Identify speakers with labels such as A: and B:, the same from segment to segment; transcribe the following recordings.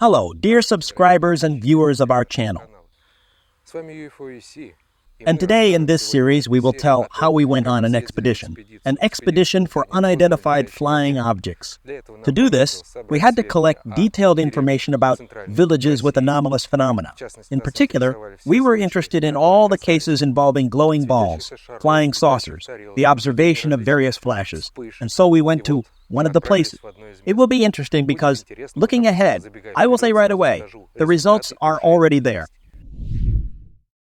A: Hello, dear subscribers and viewers of our channel. And today in this series we will tell how we went on an expedition for unidentified flying objects. To do this, we had to collect detailed information about villages with anomalous phenomena. In particular, we were interested in all the cases involving glowing balls, flying saucers, the observation of various flashes, and so we went to one of the places. It will be interesting because, looking ahead, I will say right away, the results are already there.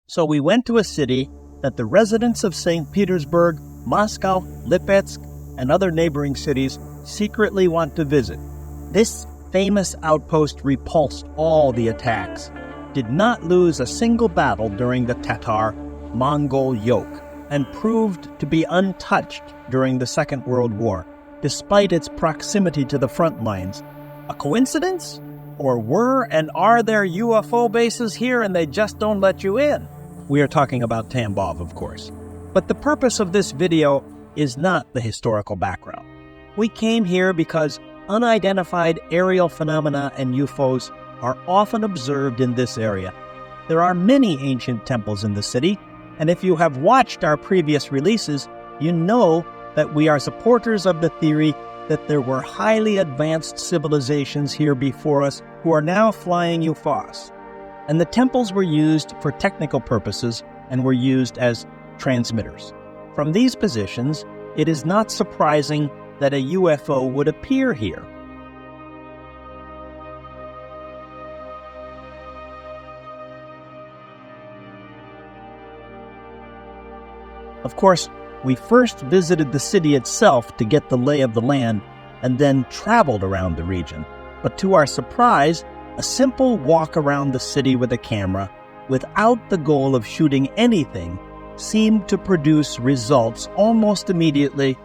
A: So we went to a city that the residents of St. Petersburg, Moscow, Lipetsk, and other neighboring cities secretly want to visit. This famous outpost repulsed all the attacks, did not lose a single battle during the Tatar-Mongol yoke, and proved to be untouched during the Second World War, despite its proximity to the front lines. A coincidence? Or were and are there UFO bases here and they just don't let you in? We are talking about Tambov, of course. But the purpose of this video is not the historical background. We came here because unidentified aerial phenomena and UFOs are often observed in this area. There are many ancient temples in the city, and if you have watched our previous releases, you know that we are supporters of the theory that there were highly advanced civilizations here before us who are now flying UFOs. And the temples were used for technical purposes and were used as transmitters. From these positions, it is not surprising that a UFO would appear here. Of course, we first visited the city itself to get the lay of the land and then traveled around the region. But to our surprise, a simple walk around the city with a camera, without the goal of shooting anything, seemed to produce results almost immediately.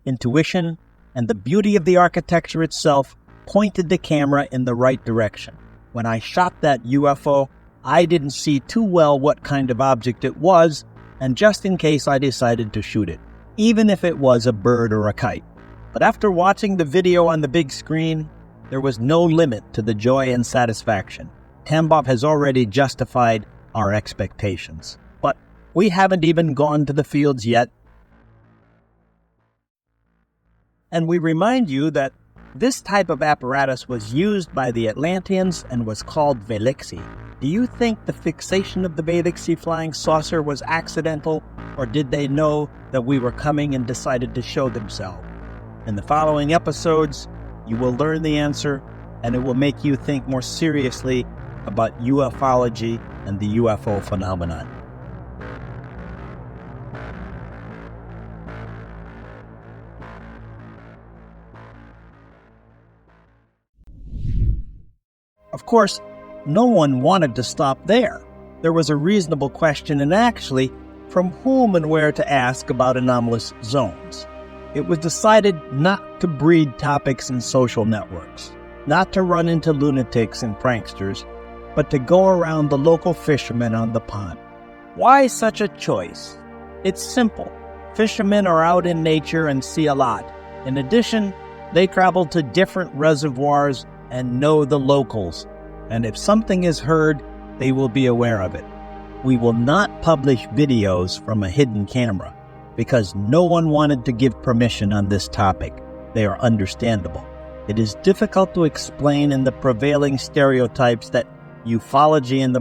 A: Intuition and the beauty of the architecture itself pointed the camera in the right direction. When I shot that UFO, I didn't see too well what kind of object it was, and just in case I decided to shoot it, even if it was a bird or a kite. But after watching the video on the big screen, there was no limit to the joy and satisfaction. Tambov has already justified our expectations. But we haven't even gone to the fields yet. And we remind you that this type of apparatus was used by the Atlanteans and was called Velixi. Do you think the fixation of the Velixi flying saucer was accidental, or did they know that we were coming and decided to show themselves? In the following episodes, you will learn the answer, and it will make you think more seriously about ufology and the UFO phenomenon. Of course, no one wanted to stop there. There was a reasonable question, and actually, from whom and where to ask about anomalous zones. It was decided not to breed topics in social networks, not to run into lunatics and pranksters, but to go around the local fishermen on the pond. Why such a choice? It's simple. Fishermen are out in nature and see a lot. In addition, they travel to different reservoirs and know the locals, and if something is heard, they will be aware of it. We will not publish videos from a hidden camera, because no one wanted to give permission on this topic. They are understandable. It is difficult to explain in the prevailing stereotypes that ufology in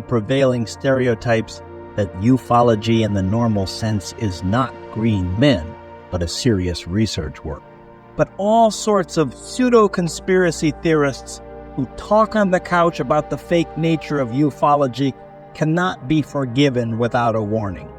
A: the normal sense is not green men, but a serious research work. But all sorts of pseudo-conspiracy theorists who talk on the couch about the fake nature of ufology cannot be forgiven without a warning.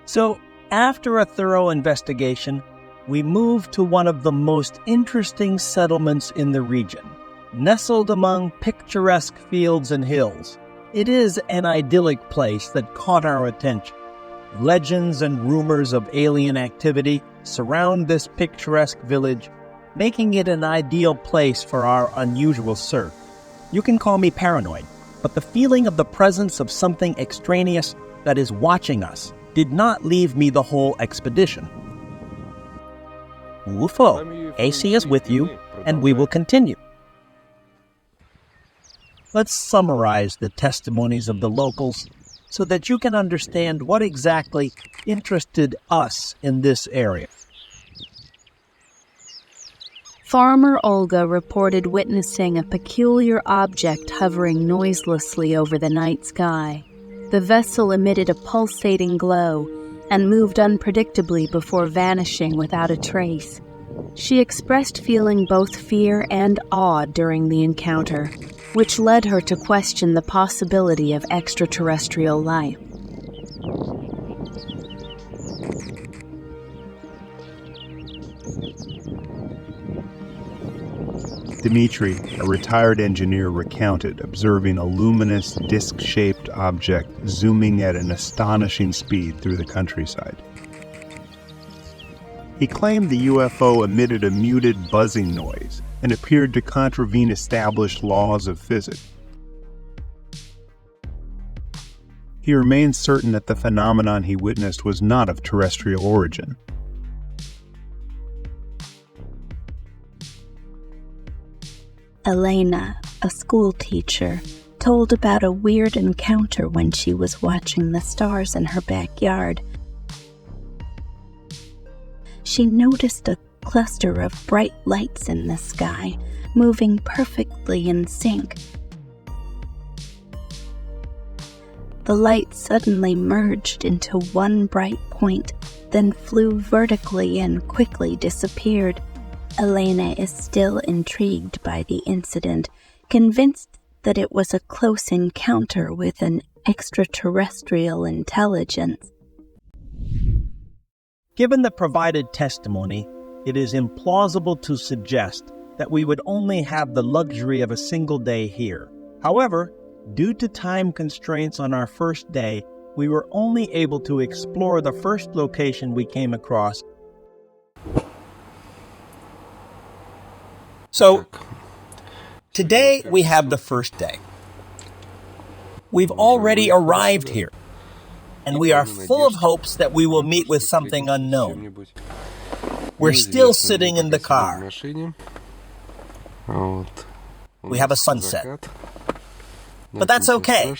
A: So, after a thorough investigation, we moved to one of the most interesting settlements in the region, nestled among picturesque fields and hills. It is an idyllic place that caught our attention. Legends and rumors of alien activity surround this picturesque village, making it an ideal place for our unusual search. You can call me paranoid, but the feeling of the presence of something extraneous that is watching us did not leave me the whole expedition. UFO, AC is with you, and we will continue. Let's summarize the testimonies of the locals so that you can understand what exactly interested us in this area.
B: Farmer Olga reported witnessing a peculiar object hovering noiselessly over the night sky. The vessel emitted a pulsating glow and moved unpredictably before vanishing without a trace. She expressed feeling both fear and awe during the encounter, which led her to question the possibility of extraterrestrial life.
C: Dmitri, a retired engineer, recounted observing a luminous, disc-shaped object zooming at an astonishing speed through the countryside. He claimed the UFO emitted a muted buzzing noise and appeared to contravene established laws of physics. He remained certain that the phenomenon he witnessed was not of terrestrial origin.
B: Elena, a school teacher, told about a weird encounter when she was watching the stars in her backyard. She noticed a cluster of bright lights in the sky, moving perfectly in sync. The lights suddenly merged into one bright point, then flew vertically and quickly disappeared. Elena is still intrigued by the incident, convinced that it was a close encounter with an extraterrestrial intelligence.
A: Given the provided testimony, it is implausible to suggest that we would only have the luxury of a single day here. However, due to time constraints on our first day, we were only able to explore the first location we came across. So, today we have the first day. We've already arrived here, and we are full of hopes that we will meet with something unknown. We're still sitting in the car. We have a sunset. But that's okay.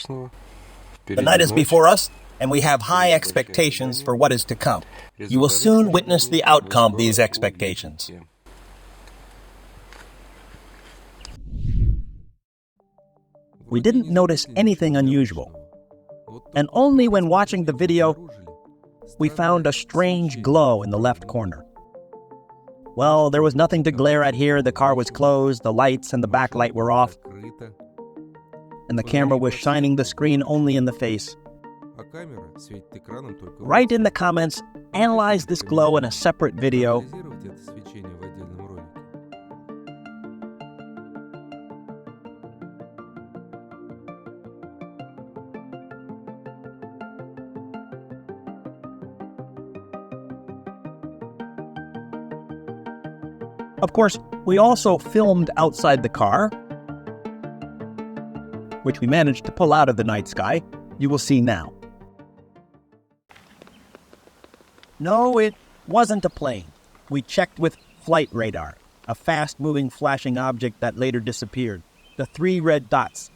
A: The night is before us, and we have high expectations for what is to come. You will soon witness the outcome of these expectations. We didn't notice anything unusual, and only when watching the video, we found a strange glow in the left corner. Well, there was nothing to glare at here. The car was closed, the lights and the backlight were off, and the camera was shining the screen only in the face. Write in the comments, analyze this glow in a separate video. Of course, we also filmed outside the car, which we managed to pull out of the night sky. You will see now. No, it wasn't a plane. We checked with flight radar, a fast-moving flashing object that later disappeared. The 3 red dots.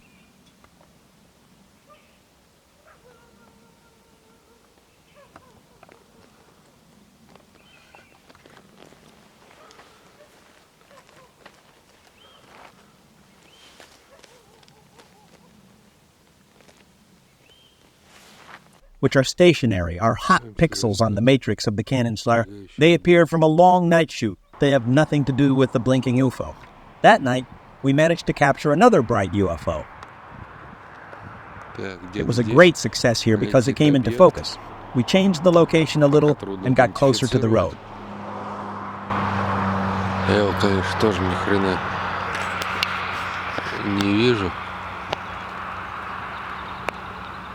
A: Which are stationary, are hot pixels on the matrix of the cannon flare. They appear from a long night shoot. They have nothing to do with the blinking UFO. That night, we managed to capture another bright UFO. It was a great success here because it came into focus. We changed the location a little and got closer to the road.
D: Я его, конечно, тоже ни хрена не вижу.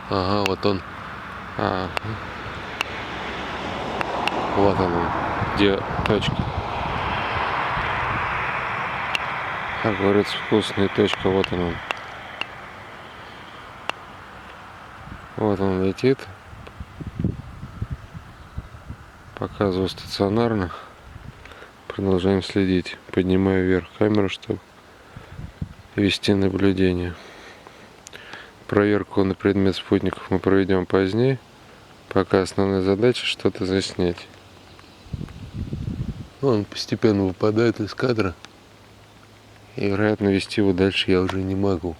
D: Ага, вот он. Ага. Вот он, где точка. Как говорится, вкусная точка, вот он. Вот он летит. Показываю стационарно. Продолжаем следить. Поднимаю вверх камеру, чтобы вести наблюдение. Проверку на предмет спутников мы проведем позднее. Пока основная задача что-то заснять. Он постепенно выпадает из кадра. И, вероятно, вести его дальше я уже не могу.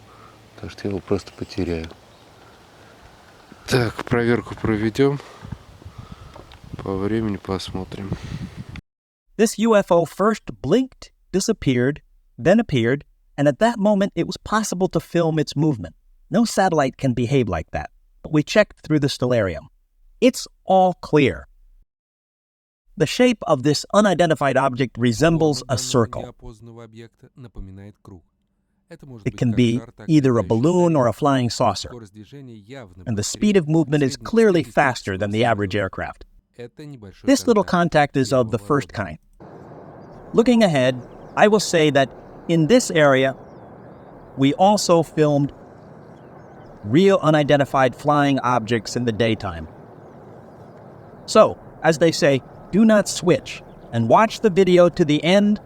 D: Потому что я его просто потеряю. Так, проверку проведем. По времени посмотрим.
A: This UFO first blinked, disappeared, then appeared, and at that moment it was possible to film its movement. No satellite can behave like that. But we checked through the stellarium. It's all clear. The shape of this unidentified object resembles a circle. It can be either a balloon or a flying saucer, and the speed of movement is clearly faster than the average aircraft. This little contact is of the first kind. Looking ahead, I will say that in this area, we also filmed real unidentified flying objects in the daytime. So, as they say, do not switch and watch the video to the end.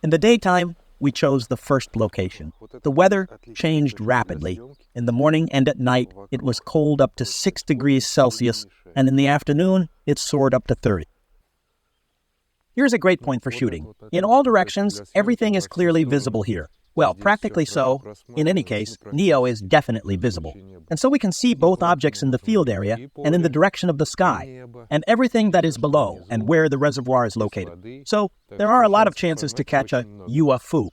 A: In the daytime, we chose the first location. The weather changed rapidly. In the morning and at night, it was cold up to 6 degrees Celsius, and in the afternoon, it soared up to 30. Here's a great point for shooting. In all directions, everything is clearly visible here. Well, practically so. In any case, NEO is definitely visible. And so we can see both objects in the field area and in the direction of the sky, and everything that is below and where the reservoir is located. So there are a lot of chances to catch a UFO.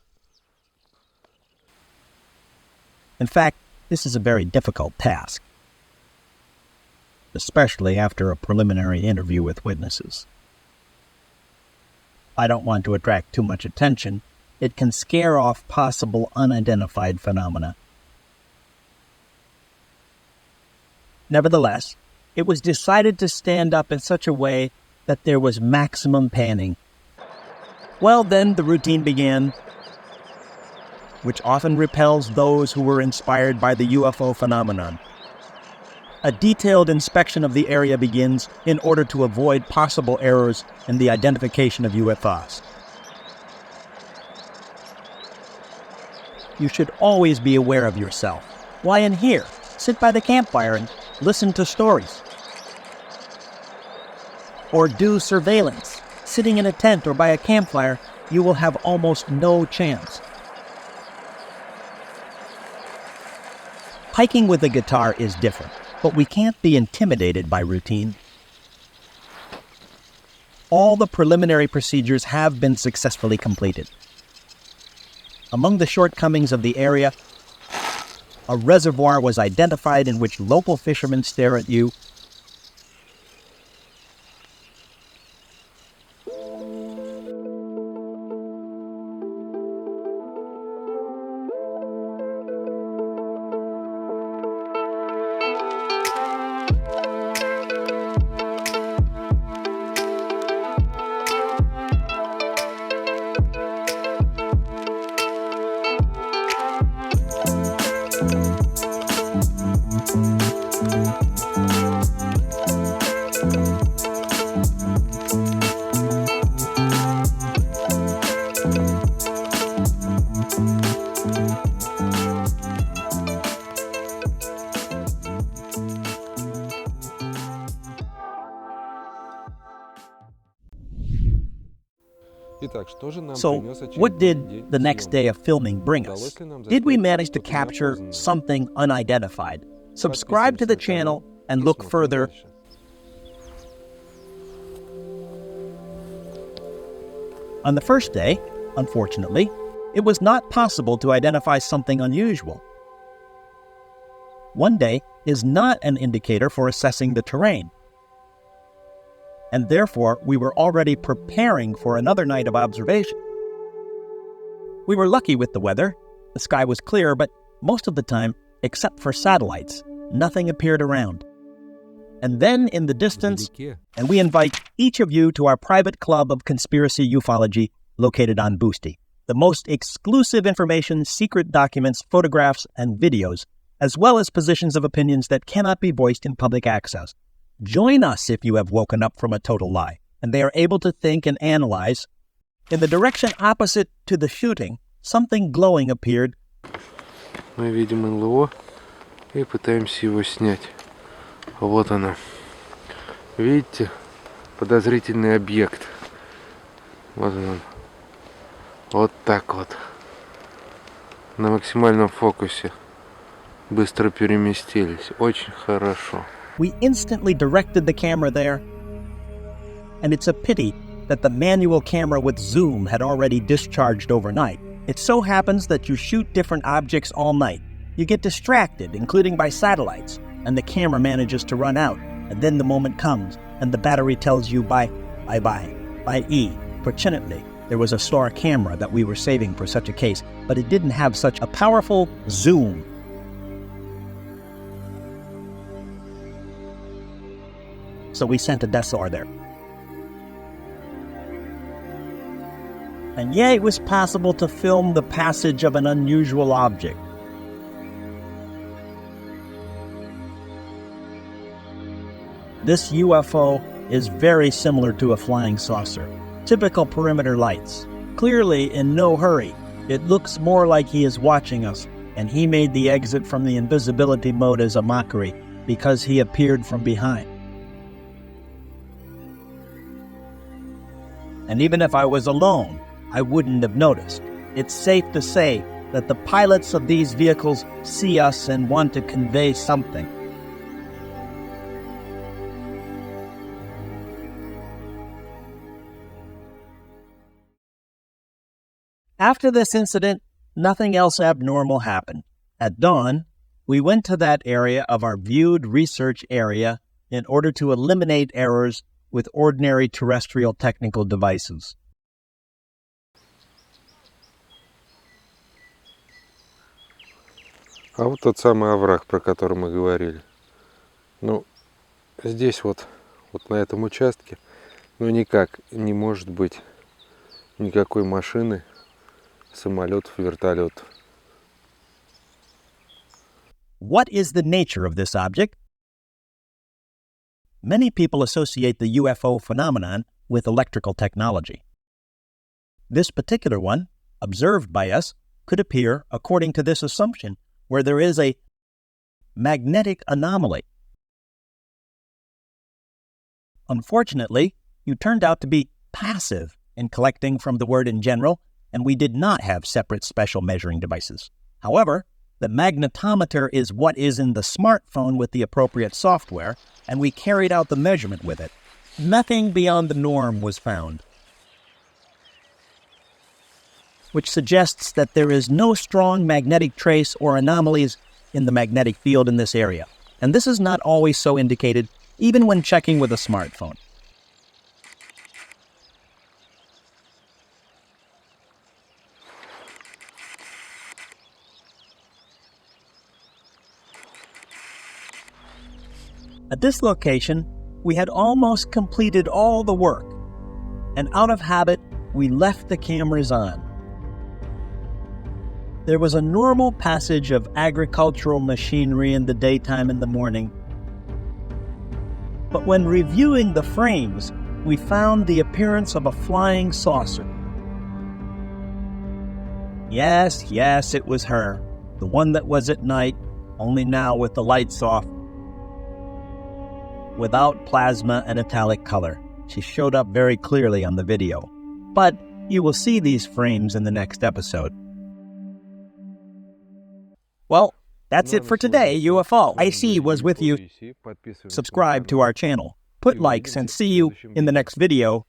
A: In fact, this is a very difficult task, especially after a preliminary interview with witnesses. I don't want to attract too much attention. It can scare off possible unidentified phenomena. Nevertheless, it was decided to stand up in such a way that there was maximum panning. Well, then the routine began, which often repels those who were inspired by the UFO phenomenon. A detailed inspection of the area begins in order to avoid possible errors in the identification of UFOs. You should always be aware of yourself. Why in here? Sit by the campfire and listen to stories. Or do surveillance. Sitting in a tent or by a campfire, you will have almost no chance. Hiking with a guitar is different, but we can't be intimidated by routine. All the preliminary procedures have been successfully completed. Among the shortcomings of the area, a reservoir was identified in which local fishermen stare at you. So, what did the next day of filming bring us? Did we manage to capture something unidentified? Subscribe to the channel and look further. On the first day, unfortunately, it was not possible to identify something unusual. One day is not an indicator for assessing the terrain, and therefore we were already preparing for another night of observation. We were lucky with the weather. The sky was clear, but Most of the time, except for satellites, nothing appeared around. And then in the distance, and we invite each of you to our private club of conspiracy ufology located on Boosty. The most exclusive information, secret documents, photographs, and videos, as well as positions of opinions that cannot be voiced in public access. Join us if you have woken up from a total lie, and they are able to think and analyze. In the direction opposite to the shooting, something glowing appeared.
D: Мы видим НЛО и пытаемся его снять. Вот она. Видите? Подозрительный объект. Вот он. Вот так вот. На максимальном фокусе. Быстро переместились. Очень хорошо.
A: We instantly directed the camera there. And it's a pity that the manual camera with zoom had already discharged overnight. It so happens that you shoot different objects all night. You get distracted, including by satellites, and the camera manages to run out. And then the moment comes, and the battery tells you bye-bye. Fortunately, there was a STAR camera that we were saving for such a case, but it didn't have such a powerful zoom. So we sent a DSLR there. And yeah, it was possible to film the passage of an unusual object. This UFO is very similar to a flying saucer. Typical perimeter lights. Clearly in no hurry. It looks more like he is watching us, and he made the exit from the invisibility mode as a mockery because he appeared from behind. And even if I was alone, I wouldn't have noticed. It's safe to say that the pilots of these vehicles see us and want to convey something. After this incident, nothing else abnormal happened. At dawn, we went to that area of our viewed research area in order to eliminate errors with ordinary terrestrial technical devices.
D: А вот тот самый овраг, про который мы говорили. Ну, здесь вот на этом участке, ну никак не может быть никакой машины, самолетов, вертолетов.
A: What is the nature of this object? Many people associate the UFO phenomenon with electrical technology. This particular one, observed by us, could appear, according to this assumption, where there is a magnetic anomaly. Unfortunately, you turned out to be passive in collecting from the word in general, and we did not have separate special measuring devices. However, the magnetometer is what is in the smartphone with the appropriate software, and we carried out the measurement with it. Nothing beyond the norm was found, which suggests that there is no strong magnetic trace or anomalies in the magnetic field in this area. And this is not always so indicated, even when checking with a smartphone. At this location, we had almost completed all the work, and out of habit, we left the cameras on. There was a normal passage of agricultural machinery in the daytime and the morning, but when reviewing the frames, we found the appearance of a flying saucer. Yes, it was her, the one that was at night, only now with the lights off, without plasma and metallic color. She showed up very clearly on the video. But you will see these frames in the next episode. Well, that's it for today, UFO. IC was with you. Subscribe to our channel. Put likes and see you in the next video.